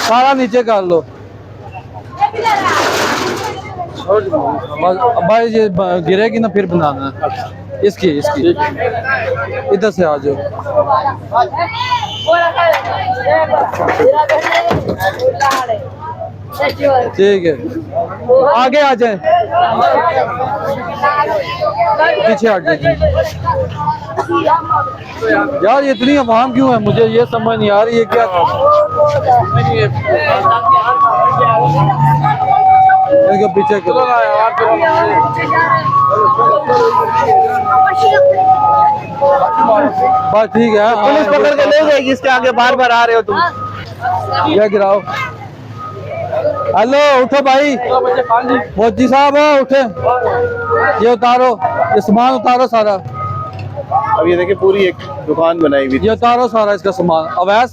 सारा नीचे कर लो भाई, ये गिरेगी ना फिर बनाना इसकी इधर से आ जाओ। ठीक है, आगे आ जाए, पीछे हट जाए। यार ये इतनी अवाम क्यों है, मुझे ये समझ नहीं आ रही है क्या। इनके पीछे बस ठीक है, पुलिस पकड़ के ले जाएगी, इसके आगे बार बार आ रहे हो तुम। क्या गिराओ। हेलो उठो भाई, फौजी साहब उठे, ये उतारो, ये सामान उतारो सारा। अब ये देखिए पूरी एक दुकान बनाई हुई, ये उतारो सारा इसका सामान। अवैध